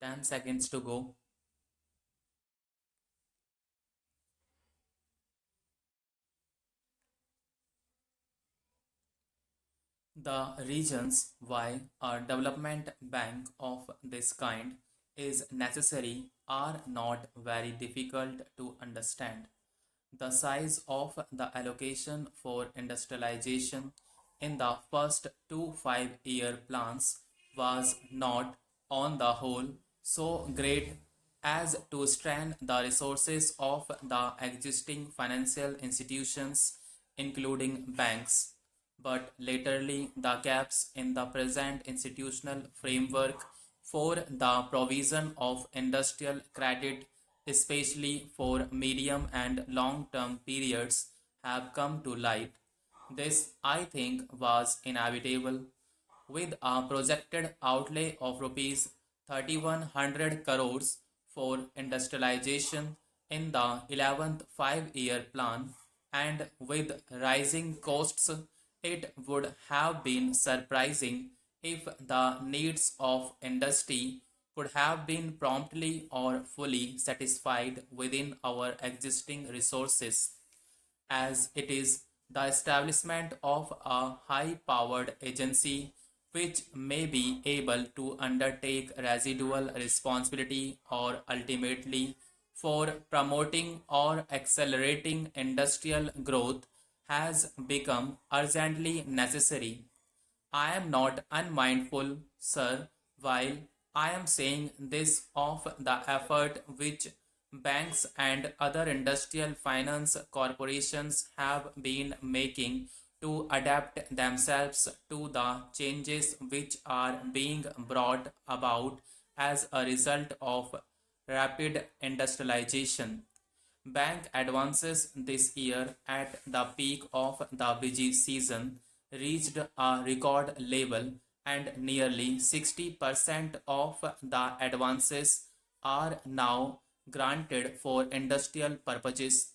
10 seconds to go. The reasons why a development bank of this kind is necessary are not very difficult to understand. The size of the allocation for industrialization in the first two 5-year plans was not, on the whole, so great as to strain the resources of the existing financial institutions, including banks. But latterly, the gaps in the present institutional framework for the provision of industrial credit, especially for medium and long term periods, have come to light. This, I think, was inevitable. With a projected outlay of rupees 3100 crores for industrialization in the 11th 5-year plan, and with rising costs, it would have been surprising if the needs of industry could have been promptly or fully satisfied within our existing resources. As it is the establishment of a high powered agency which may be able to undertake residual responsibility or ultimately for promoting or accelerating industrial growth has become urgently necessary. I am not unmindful, sir, while I am saying this of the effort which banks and other industrial finance corporations have been making to adapt themselves to the changes which are being brought about as a result of rapid industrialization. Bank advances this year at the peak of the busy season reached a record level, and nearly 60% of the advances are now granted for industrial purposes.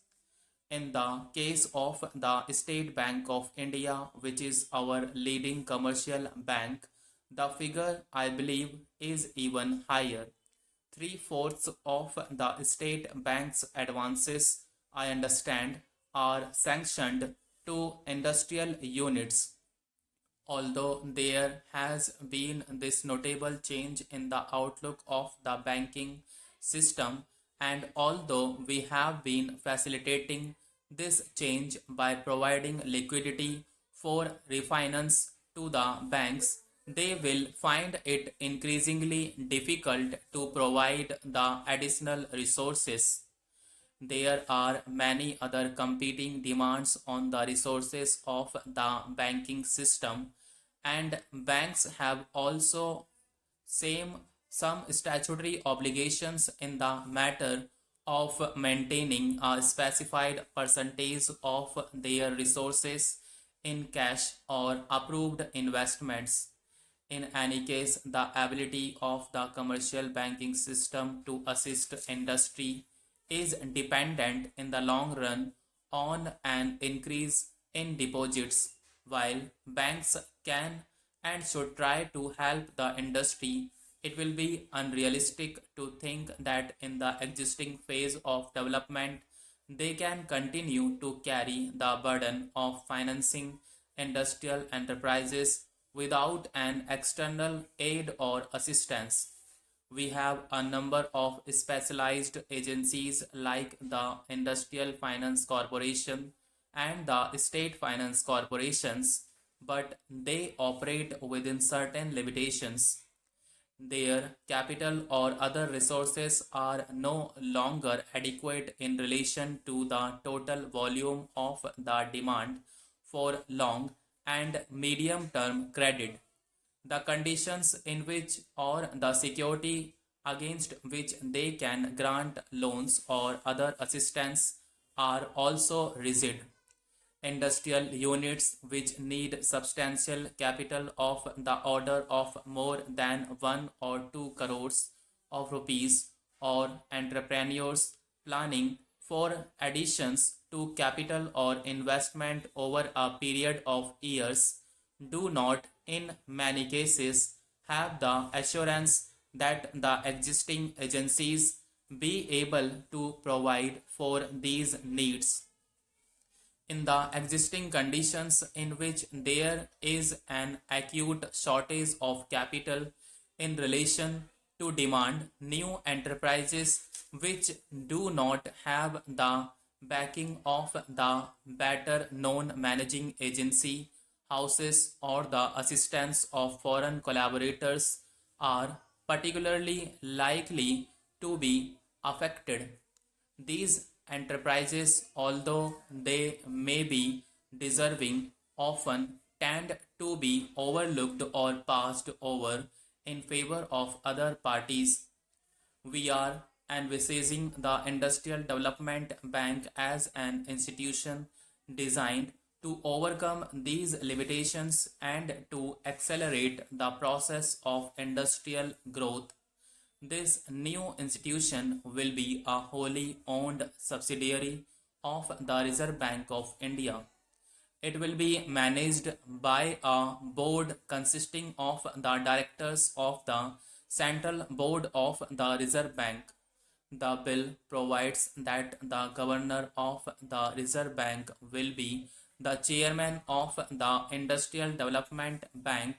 In the case of the State Bank of India, which is our leading commercial bank, the figure I believe is even higher. Three-fourths of the state bank's advances, I understand, are sanctioned to industrial units. Although there has been this notable change in the outlook of the banking system, and although we have been facilitating this change by providing liquidity for refinance to the banks, they will find it increasingly difficult to provide the additional resources. There are many other competing demands on the resources of the banking system, and banks have also same some statutory obligations in the matter of maintaining a specified percentage of their resources in cash or approved investments. In any case, the ability of the commercial banking system to assist industry is dependent in the long run on an increase in deposits. While banks can and should try to help the industry, it will be unrealistic to think that in the existing phase of development they can continue to carry the burden of financing industrial enterprises without an external aid or assistance. We have a number of specialized agencies like the Industrial Finance Corporation and the State Finance Corporations, but they operate within certain limitations. Their capital or other resources are no longer adequate in relation to the total volume of the demand for long and medium term credit. The conditions in which or the security against which they can grant loans or other assistance are also rigid. Industrial units which need substantial capital of the order of more than 1 or 2 crores of rupees, or entrepreneurs planning for additions to capital or investment over a period of years do not, in many cases, have the assurance that the existing agencies be able to provide for these needs in the existing conditions in which there is an acute shortage of capital in relation to demand, new enterprises which do not have the backing of the better known managing agency houses or the assistance of foreign collaborators are particularly likely to be affected. These enterprises, although they may be deserving, often tend to be overlooked or passed over in favor of other parties. We are envisaging the Industrial Development Bank as an institution designed to overcome these limitations and to accelerate the process of industrial growth. This new institution will be a wholly owned subsidiary of the Reserve Bank of India. It will be managed by a board consisting of the directors of the Central Board of the Reserve Bank. The bill provides that the governor of the Reserve Bank will be the chairman of the Industrial Development Bank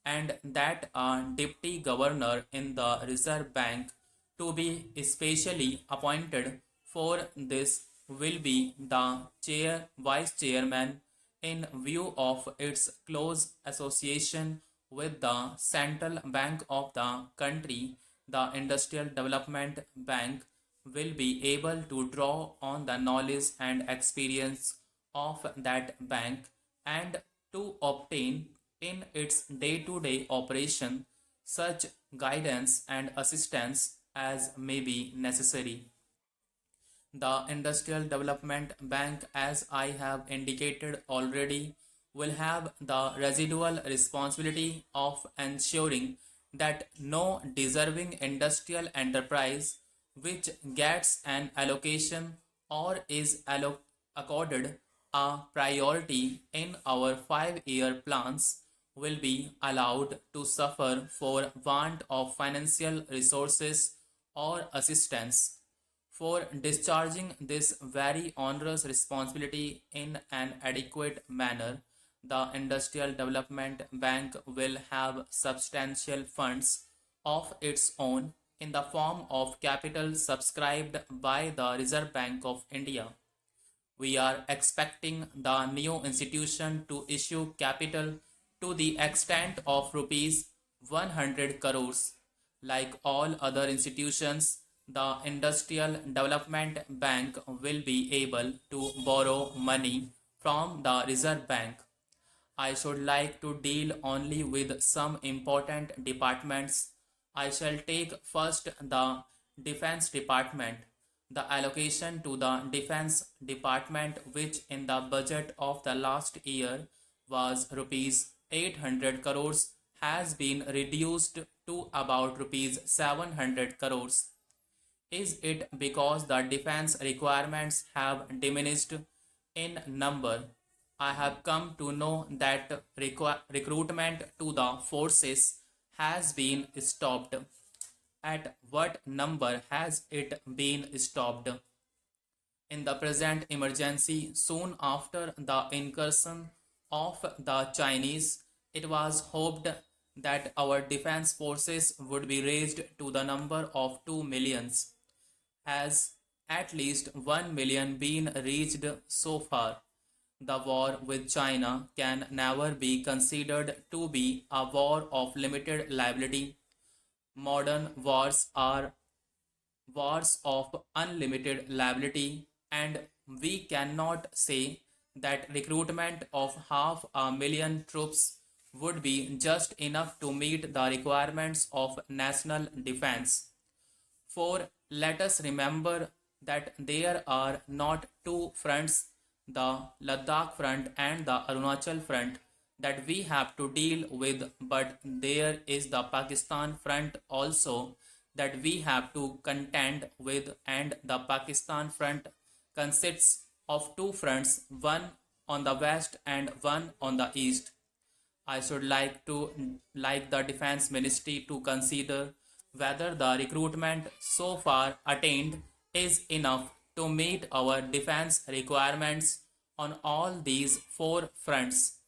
and that a deputy governor in the Reserve Bank to be specially appointed for this will be the chair vice chairman in view of its close association with the central bank of the country. The Industrial Development Bank will be able to draw on the knowledge and experience of that bank and to obtain in its day-to-day operation such guidance and assistance as may be necessary. The Industrial Development Bank, as I have indicated already, will have the residual responsibility of ensuring that no deserving industrial enterprise which gets an allocation or is accorded a priority in our 5-year plans will be allowed to suffer for want of financial resources or assistance. For discharging this very onerous responsibility in an adequate manner, the Industrial Development Bank will have substantial funds of its own in the form of capital subscribed by the Reserve Bank of India. We are expecting the new institution to issue capital to the extent of rupees 100 crores. Like all other institutions, the Industrial Development Bank will be able to borrow money from the Reserve Bank. I should like to deal only with some important departments. I shall take first the Defense Department. The allocation to the Defense Department, which in the budget of the last year was rupees 800 crores, has been reduced to about rupees 700 crores. Is it because the defense requirements have diminished in number? I have come to know that recruitment to the forces has been stopped. At what number has it been stopped? In the present emergency, soon after the incursion of the Chinese, it was hoped that our defense forces would be raised to the number of 2 millions. Has at least 1 million been reached so far? The war with China can never be considered to be a war of limited liability. Modern wars are wars of unlimited liability, and we cannot say that recruitment of 500,000 troops would be just enough to meet the requirements of national defense. For let us remember that there are not two fronts, the Ladakh front and the Arunachal front, that we have to deal with, but there is the Pakistan front also that we have to contend with, and the Pakistan front consists of two fronts, one on the west and one on the east. I should like the defense ministry to consider whether the recruitment so far attained is enough to meet our defense requirements on all these four fronts.